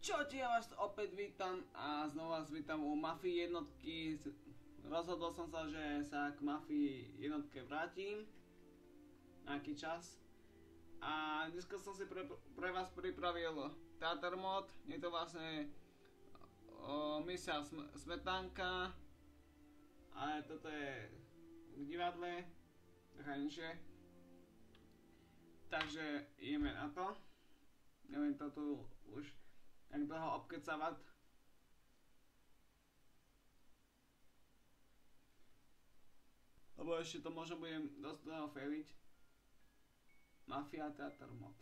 Čaute, ja vás opäť vítam a znova vás vítam u Mafii jednotky. Rozhodol som sa, že sa k Mafii jednotke vrátim nejaký čas. A dneska som si pre vás pripravil Theater mod. Je to vlastne misia Smetánka. A toto je v divadle, taká nižšie. Takže ideme na to. Neviem to tu už jak dlho obkecavať. Lebo ešte to možno budem dosť dlho failiť. Mafia Theater mod.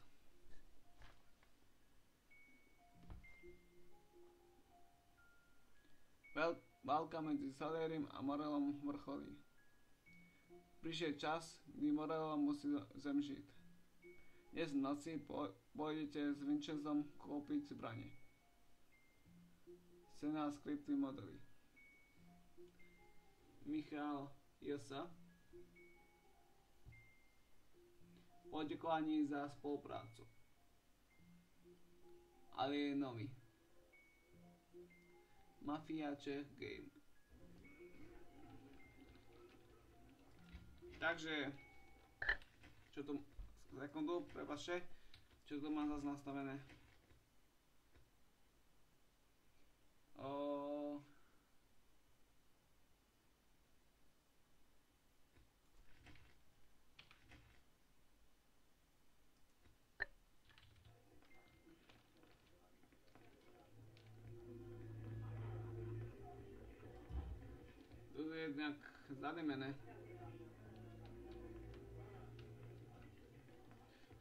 Válka medzi Salierim a Morelom vrcholí. Prišiel čas, kdy Morello musí zemžiť. Dnes v noci pôjdete s Vincenzom kúpiť zbrane. Scéna, skripty, modely. Michal Josa. Poďakovaní za spoluprácu. Alienovi. Mafia Czech Game. Takže čo tu sekundu, prepáčte, čo tu mám zase nastavené. Tu je nejak zadimené.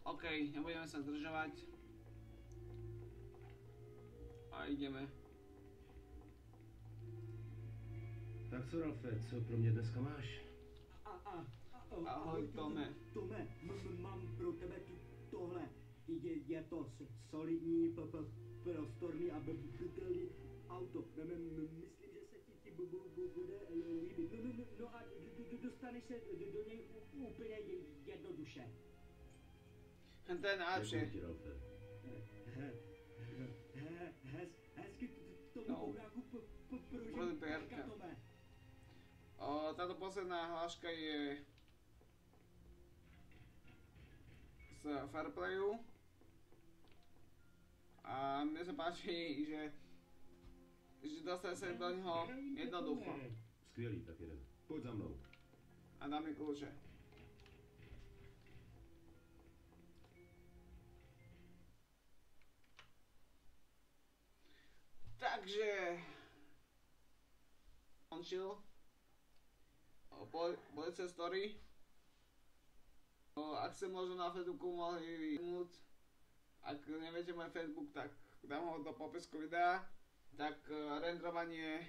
OK, nebudeme sa zdržovať. A ideme. Tak co, Ralfe, co pro mě dneska máš? Ahoj, Tome. Tome, mám pro tebe tohle. Je to solidní, prostorný a bytelný auto. Myslím, že se ti bude líbit. No a dostaneš se do něj úplně jednoduše. Ten najlepšie. Hezky tomu bouráku prožil Tome. Táto posledná hláška je z Fairplayu. A mne sa páči, že dostane sa do něho jednoducho. Skvělý, tak jeden. Pojď za mnou. A dá mi kľúče. Takže končil Police Story. Ak ste možno na Facebooku mohli vyhnúť, ak neviete môj Facebook, tak dám ho do popisku videa. Tak renderovanie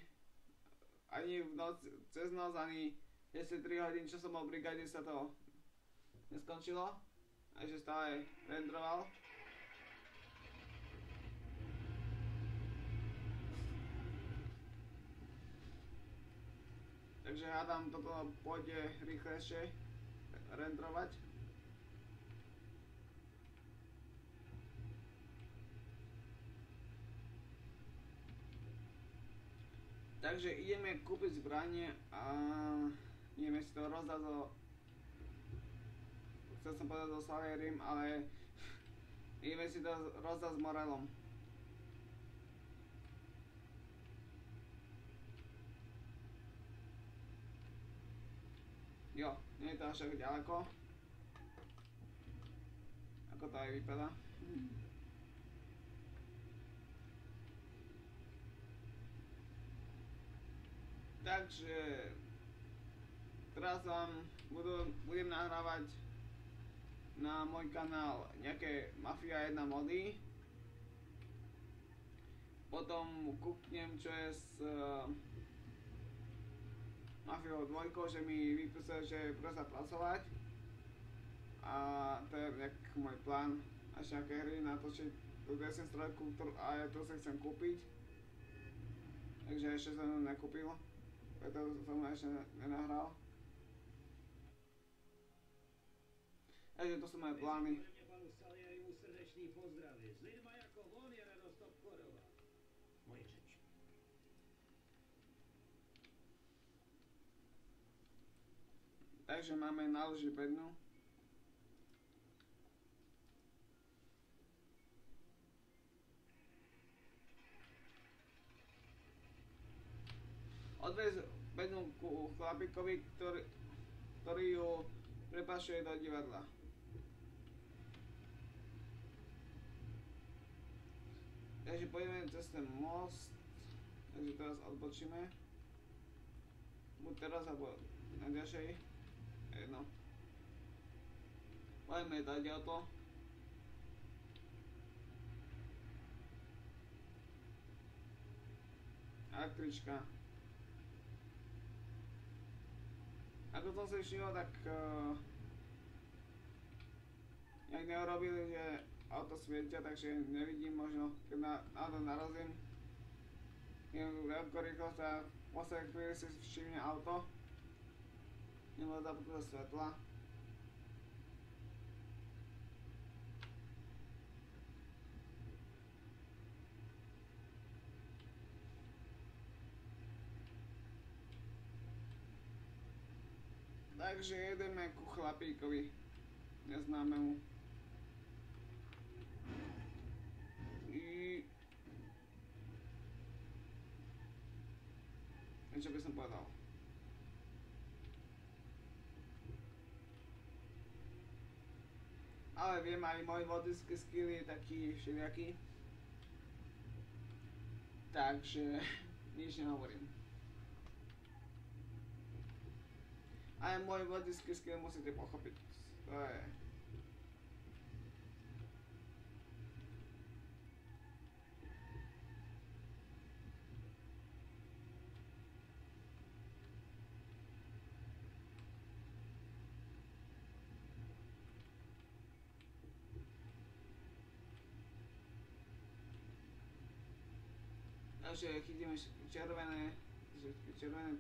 ani v noci, cez noc, ani 10-3 hodín, čo som bol v brigáde, sa to neskončilo. A že stále renderoval. Takže hádam, toto pôjde rýchlejšie renderovať. Takže ideme kúpiť zbranie a ideme si to rozdať so... Chcel som povedať so Salierim, ale ideme si to rozdať s Morelom. Jo, nie je to až tak ďaleko. Ako to aj vypadá. Takže teraz vám budem nahrávať na môj kanál nejaké Mafia 1 mody. Potom kúknem, čo je s Mafiou 2, že mi vypísal, že presa pracovať. A to je nejak môj plán, až nejaké hry natočiť tú DSM strojku, a to sa chcem kúpiť. Takže ešte som ju nekúpil, preto som ešte nenahral. Takže to sú moje plány. Panu Salierimu srdečný pozdravy. S lidma jako on je radost obchodovat. moje řeč. Takže máme na loži bednu. Odvez bednu ku chlapíkovi, ktorý ju prepašuje do divadla. Takže pôjdeme cez ten most, takže teraz odbočíme. Buď teraz, alebo na ďalšej. Jedno. Poďme dať auto. Električka. Ako som si všimol, tak nejak neurobili, že auto svietia, takže nevidím, možno keď na to narazím. Veľko rýchlo sa v poslednej chvíli si všimne auto. Nebolo zapnuté svetla. Takže jedeme ku chlapíkovi neznámemu. Čo by som povedal? Ale viem, aj môj vodický skill je taký všelijaký. Takže nič nehovorím. Aj môj vodický skill musíte pochopiť. To je... Takže chytíme červené,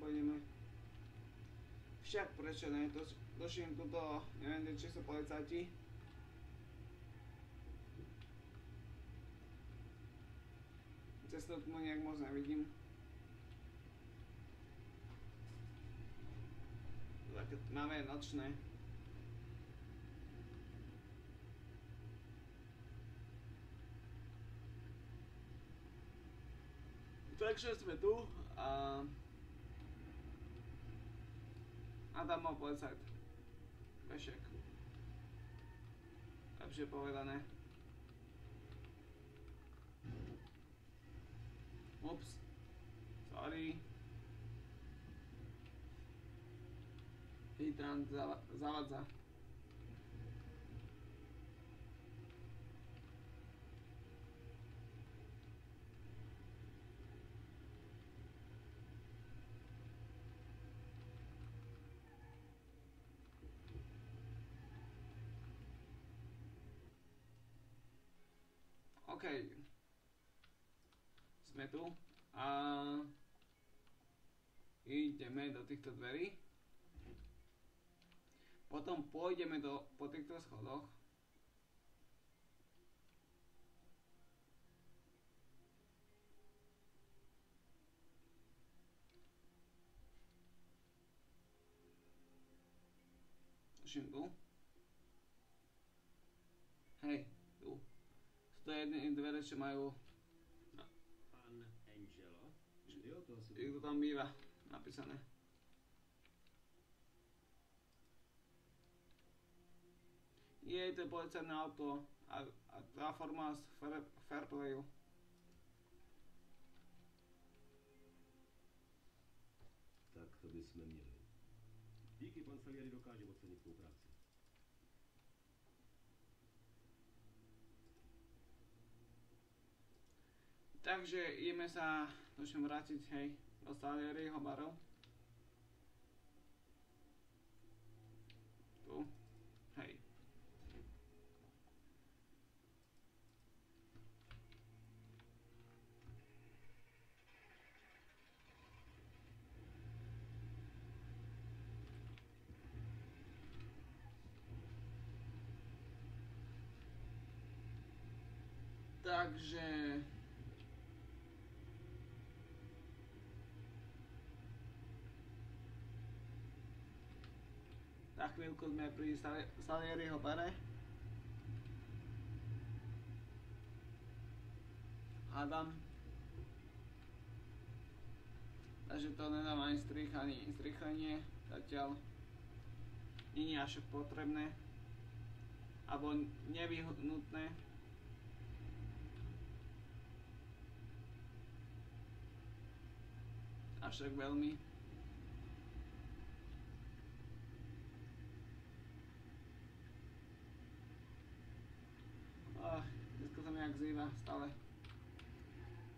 pôjdeme. Však prečo ne, doším tuto, neviem, či sú policajti. Cestu tmu nejak moc nevidím. Také máme nočné. Takže sme tu a Adamov policajt. Pešek. Lepšie povedané. Ups. Sorry. Hydrant zavadza. OK. Sme tu a ideme do týchto dverí. Potom pôjdeme po týchto schodoch. Tuším tu. Hej, tu. To je jedné dvere, čo majú... Pan Angelo? Jo, to asi... Jak to tam býva napísané. Je to policajné auto a tá forma z Fairplayu. Tak to bychom měli. Díky, pan Salieri dokáže ocenit svou práci. Takže ideme sa začnem vrátiť, hej, do Salieriho baru. Tu, hej. Takže Za chvíľku sme pri Salieriho bare. Hádam. Takže to nedám ani strich, ani strichlenie. Zatiaľ nie je až potrebné. Alebo nevyhnutné. Až tak veľmi. Dneska sa mi jak zýva stále.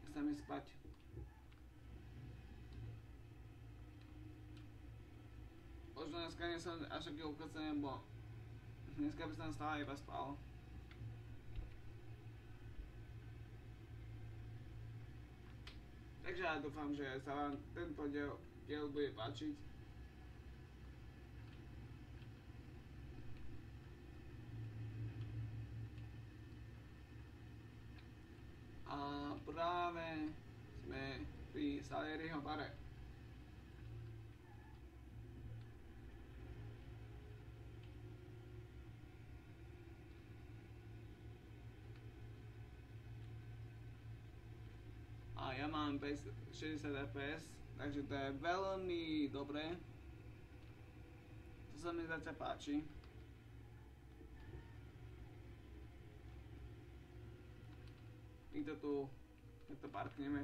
Chce mi spať. Možno dneska nie som až taký ukocený, bo dneska by som stále iba spal. Takže ja dúfam, že sa vám tento diel bude páčiť. A práve sme pri Salieriho bare. A ja mám 60 fps, takže to je veľmi dobré. To sa mi zatiaľ páči. Týchto tu, keď to parkneme.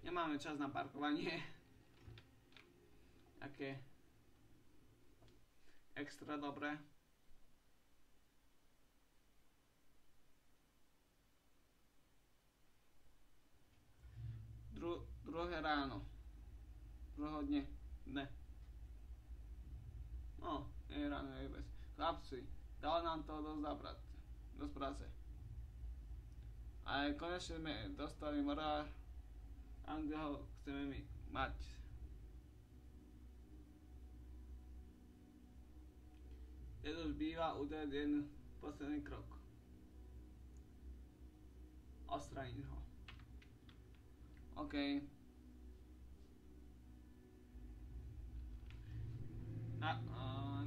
Nemáme čas na parkovanie. Aké extra dobré. Druhé ráno. Druhého dne. No, nie je ráno, je bez. Chlapci, dal nám to dosť práce. A konečne sme dostali morál, tam kde ho chceme mať. Teď už býva udať jeden posledný krok. Odstraniť ho. OK.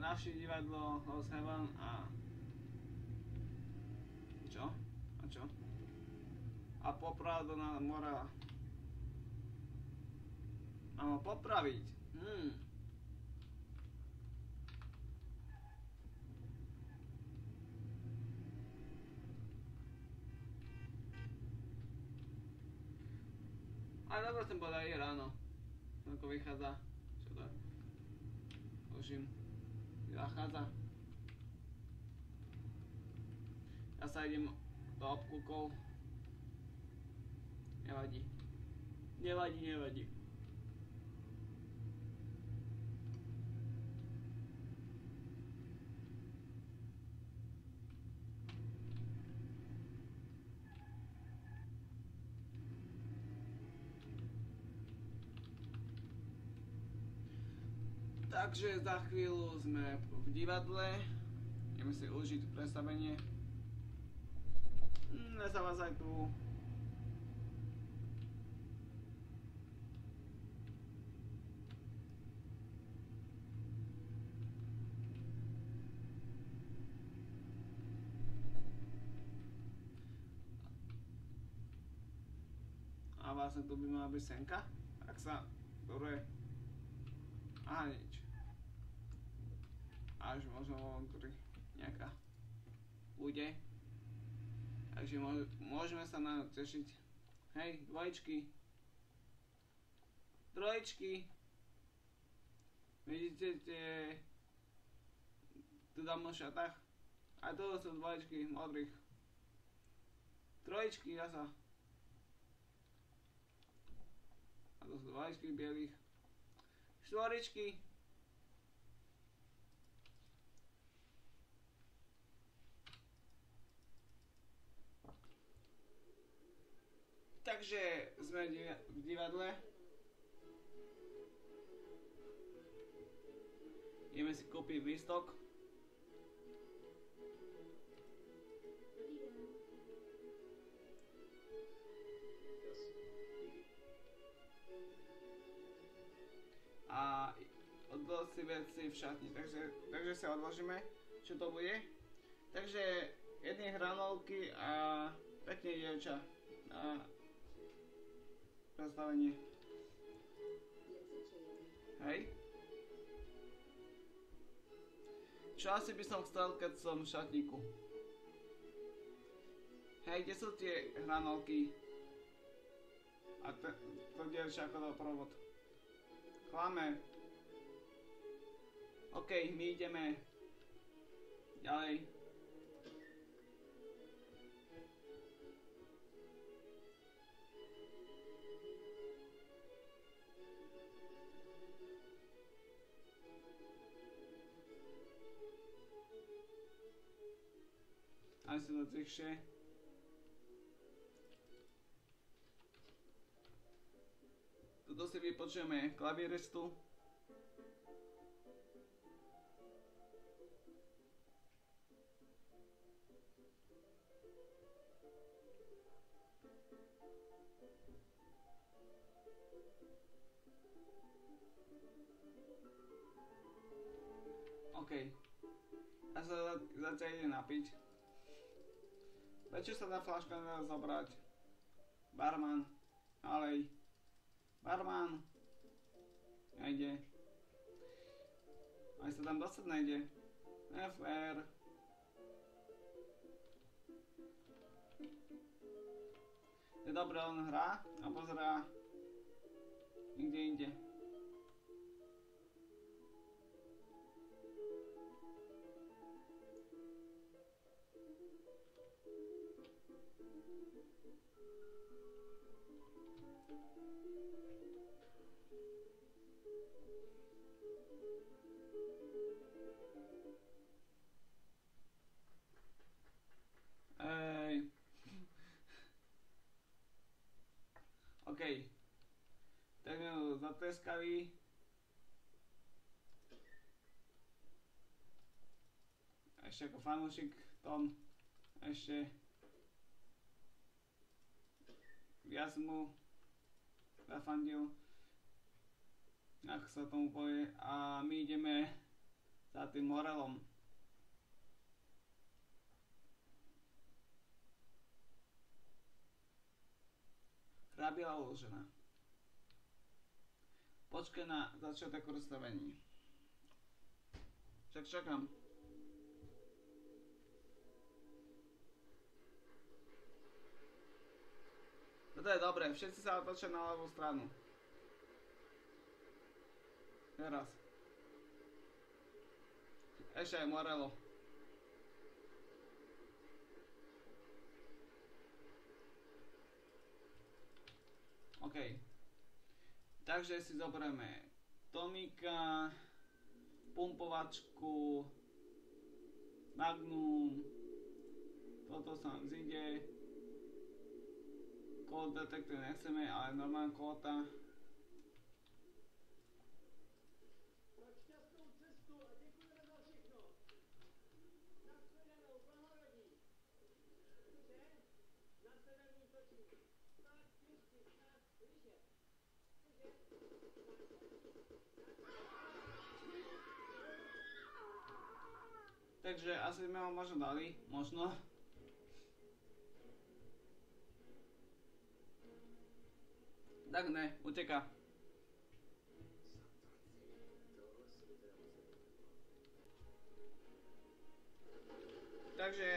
Naše divadlo Lost Heaven a... Čo? A čo? A popravdu na mora. Mám ho popraviť. Ale dobre som povedal aj ráno. Ako vychádza. Čo to? Tuším. Zachádza. Ja sa idem do obkúkov. Nevadí. Nevadí. Takže za chvíľu sme v divadle. Ideme si užiť predstavenie. Nezavázaj tu. A vlastne tu by mala byť senka. Tak sa, dobre. Aha, nič. Až možno vnútri nejaká bude. Takže môžeme sa na to tešiť. Hej, dvojčky. Trojčky. Vidíte tie tu dám na šatách? A to sú dvojčky modrých. Trojčky zasa. A to sú dvojčky bielých. Štvoričky. Takže sme v divadle. Ideme si kúpiť lístok. A si veci v šatni, takže si odložíme, čo to bude. Takže jedné hranolky a pekne dievča na predstavenie. Hej. Čo asi by som chcel, keď som v šatníku? Hej, kde sú tie hranolky? A to dievča ako doprovod. Klame. OK, my ideme ďalej. Aj si to tichšie. Tuto si vypočujeme klavíristu. OK. Ja sa zatiaľ idem napiť. Prečo sa tá fľaška nedá zobrať? Barman. Alej. Barman. Nejde. Aj sa tam dostať nejde. FR. Je dobré, on hrá a pozerá nikde inde. OK. Tak sme zatleskali. Ešte ako fanúšik Tom. Ešte viac mu zafandil. Ako sa tomu povie. A my ideme za tým Morelom. Hrabila uložená. Počkaj na začiatok rozstavení. Však čakám. Toto je dobré, všetci sa otočia na ľavú stranu. Teraz. Ešte aj Morello. OK. Takže si zoberieme Tomika, pumpovačku, Magnum, toto sa nám zíde, Cold Detector nechceme, ale normálne kóta. Takže asi sme ho možno dali, možno. Tak ne, uteká. Takže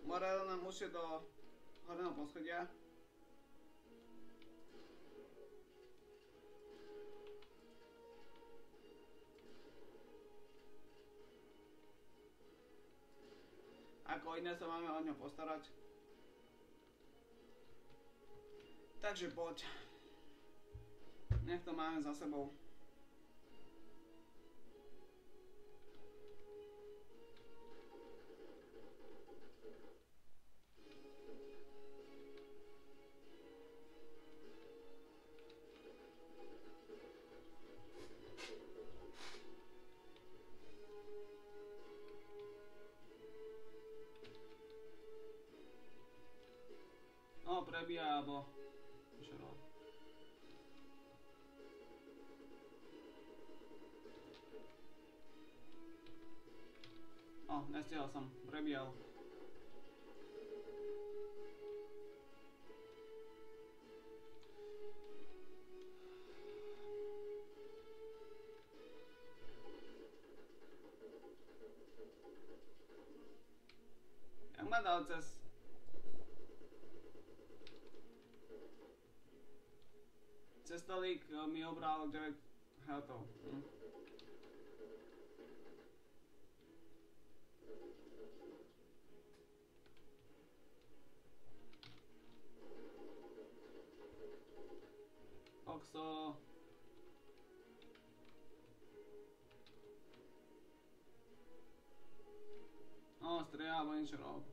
Morel nám musí do horného poschodia. Ako iné sa máme o ňo postarať. Takže poď. Nech to máme za sebou. No, prebíja, alebo... nestihol som, prebiel. Jak ma dal cez... Cez stolík mi obral 9 healthov. Oxo. No, strieľa alebo niečo rob.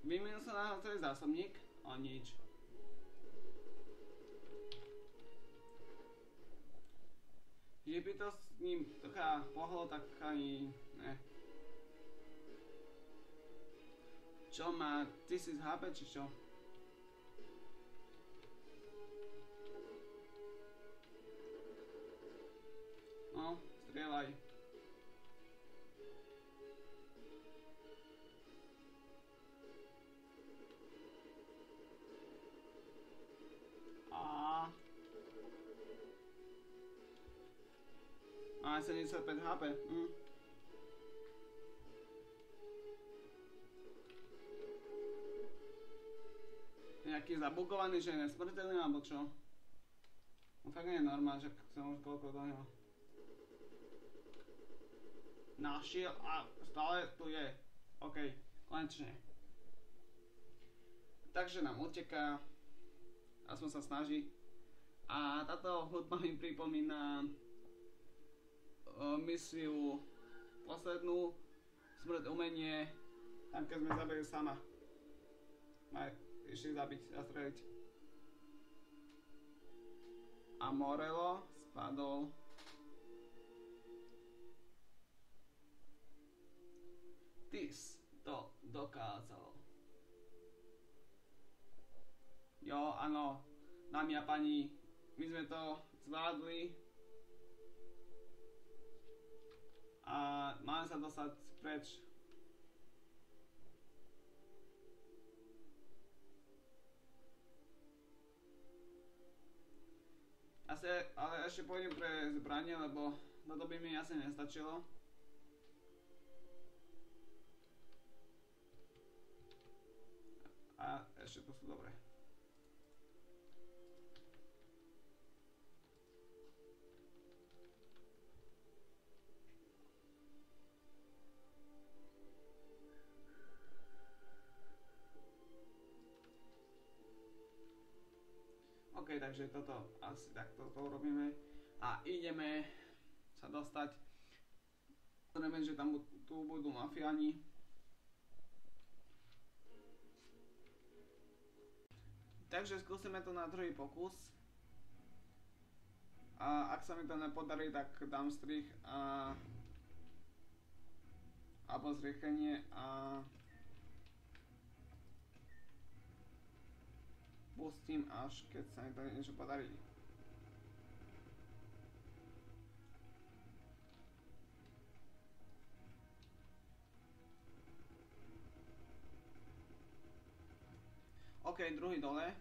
Vymenil sa na celý zásobník? O nič. Že by to s ním trocha pohlo, tak ani ne. Čo má 1000 HP či čo? No, strieľaj. Má 75 HP. Nejaký zabugovaný, že je nesmrteľný, alebo čo? No fakt nie je normálne, že som už koľko do neho našiel a stále tu je. OK, konečne. Takže nám uteká, aspoň sa snaží. A táto hudba mi pripomína misiu poslednú, smrť umenie, tam keď sme zabili sama. Išli zabiť a streliť. A Morello spadol. Ty si to dokázal. Jo, áno, dámy a pani, my sme to zvládli. A máme sa dostať preč. Ale ešte pôjdem pre zbranie, lebo toto by mi asi nestačilo. A ešte tu sú dobré. OK, takže toto asi takto to urobíme a ideme sa dostať. Neviem, že tam tu budú mafiáni. Takže skúsime to na druhý pokus. A ak sa mi to nepodarí, tak dám strich a alebo zrýchlenie a pustím až keď sa mi to niečo podarí. OK, druhý dole.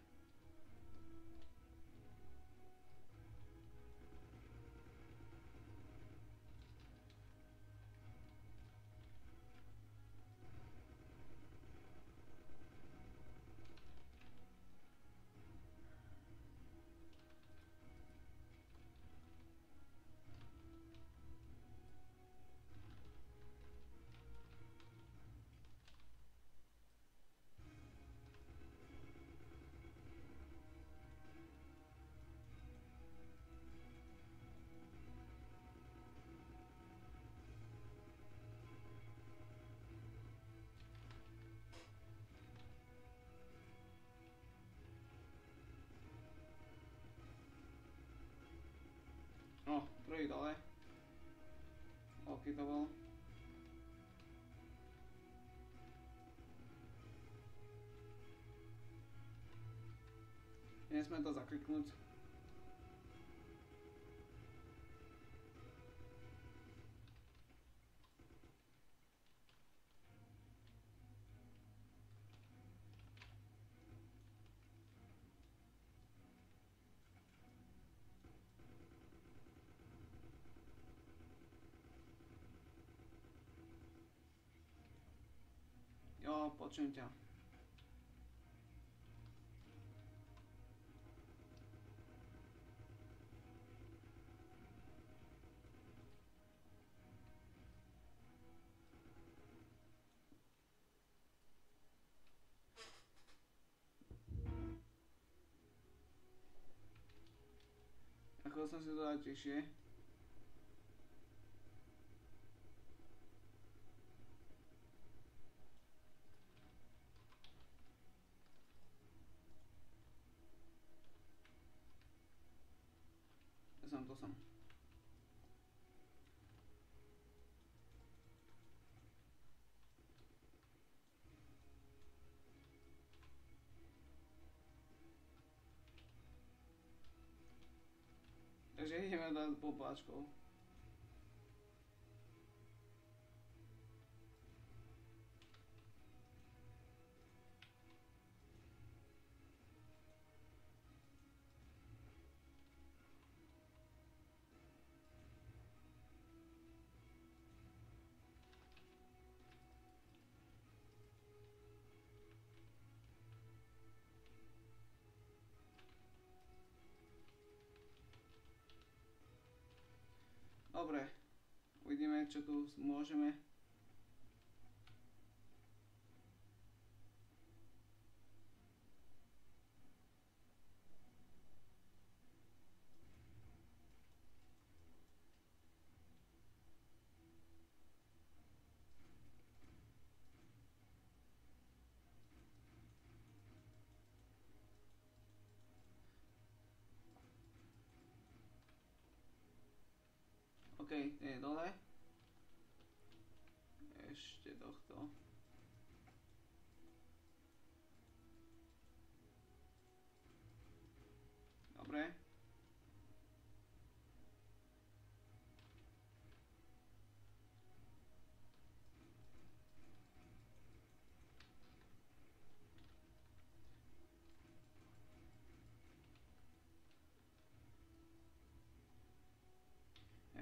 prvý dole. OK to bol. Nesme to zakliknúť. Jo, počujem ťa. Ako som si to dať tichšie. To som. Takže ideme dať popáčkou. Dobre, uvidíme, čo tu môžeme. OK, ten je dole. Ešte tohto. Dobre.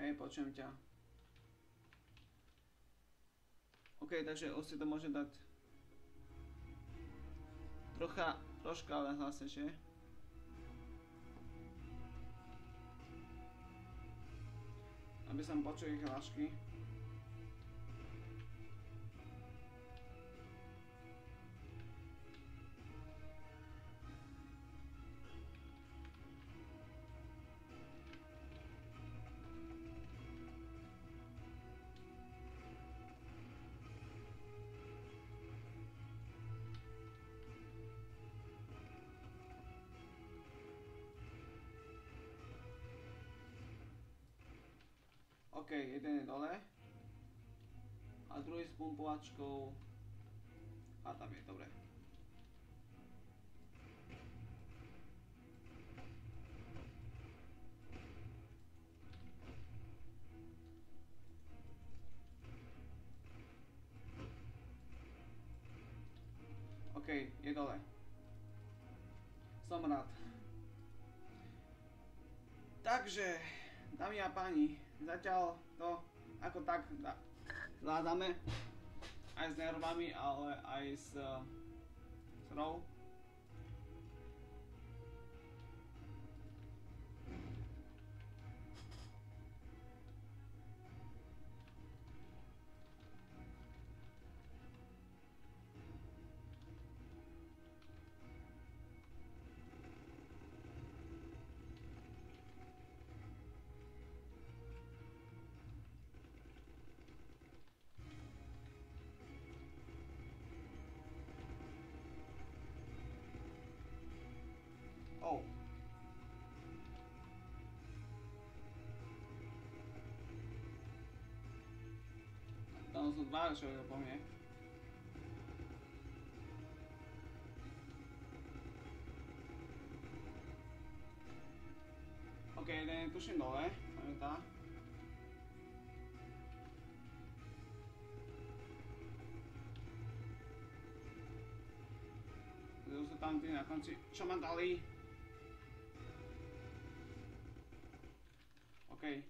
Hej, počujem ťa. OK, takže už si to môžem dať troška ale hlasnejšie. Aby som počul ich hlášky. OK, jeden je dole. A druhý s pumpovačkou. A tam je, dobre. OK, je dole. Som rád. Takže, dámy a páni, zatiaľ to ako tak zvládame. Aj s nervami, ale aj s hrou. No sú dva, čo po mne. OK, jeden je tuším dole, pamätá. Sú tam tí na konci, čo ma dali. OK.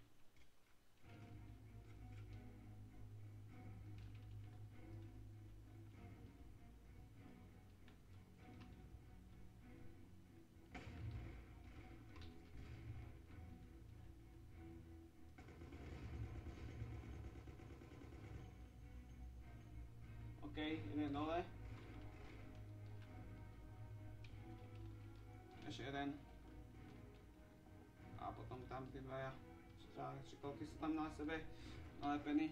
OK, jeden dole. Ešte jeden. A potom tam tí dvaja. Koľky sú tam na sebe nalepení.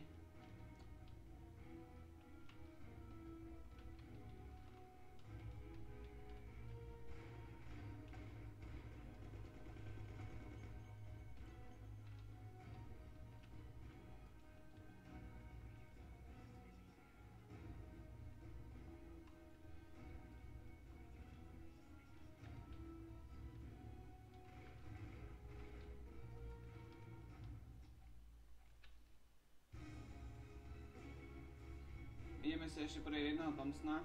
Ideme si ešte pre jedného Thompsona.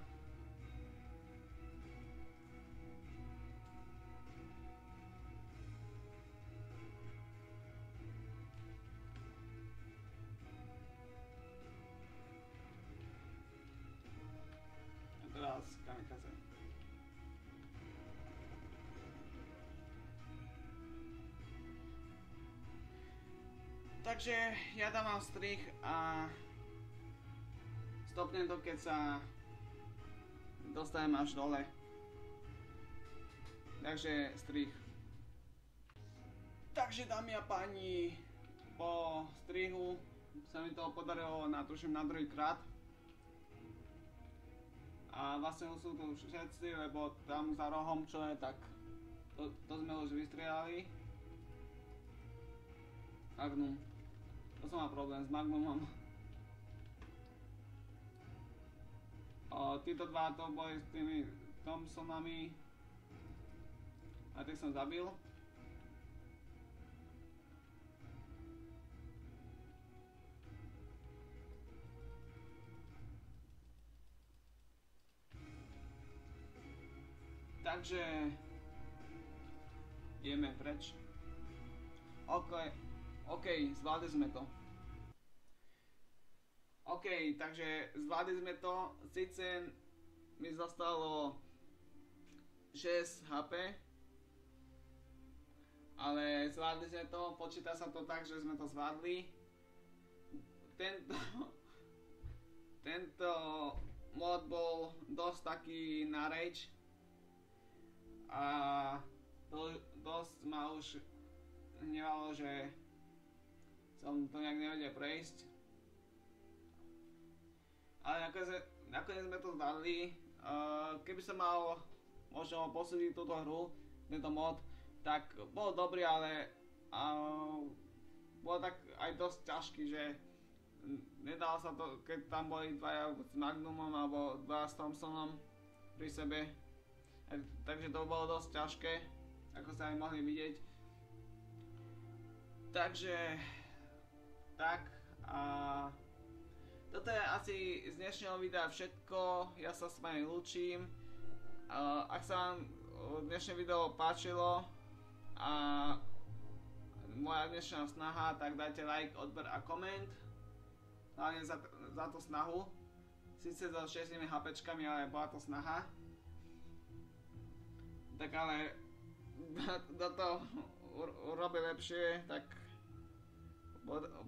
A teraz kamikaze. Takže ja dávam strich a stopnem to, keď sa dostanem až dole. Takže strih. Takže dámy a páni, po strihu sa mi to podarilo tuším na druhý krát. A vlastne sú tu všetci, lebo tam za rohom čo je, tak to sme už vystrieľali. Magnum. To som mal problém s Magnumom. Títo dva to boli s tými Thompsonami a tých som zabil. Takže ideme preč. OK, zvládli sme to. OK, takže zvládli sme to, síce mi zostalo 6 HP, ale zvládli sme to, počíta sa to tak, že sme to zvládli. Tento mod bol dosť taký na rage a dosť ma už hnevalo, že som to nejak nevedel prejsť. Ale nakoniec sme to zvládli. Keby som mal možno posúdiť túto hru, tento mod, tak bol dobrý, ale bol tak aj dosť ťažký, že nedalo sa to, keď tam boli dvaja s Magnumom alebo dva s Thompsonom pri sebe. Takže to bolo dosť ťažké, ako sa aj mohli vidieť. Takže tak a toto je asi z dnešného videa všetko, ja sa s vami lúčim. Ak sa vám dnešné video páčilo a moja dnešná snaha, tak dajte like, odber a koment. Hlavne za tú snahu. Sice so 6 HPčkami, ale bola to snaha. Tak ale kto to urobí lepšie, tak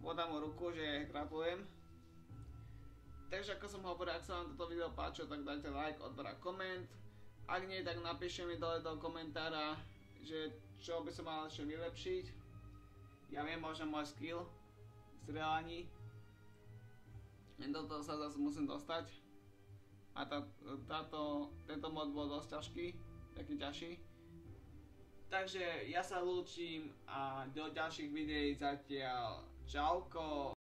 podám mu ruku, že gratulujem. Takže ako som hovoril, ak sa vám toto video páčilo, tak dajte like, odber a koment. Ak nie, tak napíšte mi dole do komentára, že čo by som mal ešte vylepšiť. Ja viem, možno môj skill v strieľaní. Do toho sa zase musím dostať. A tento mod bol dosť ťažký, taký ťažší. Takže ja sa lúčim a do ďalších videí zatiaľ čauko.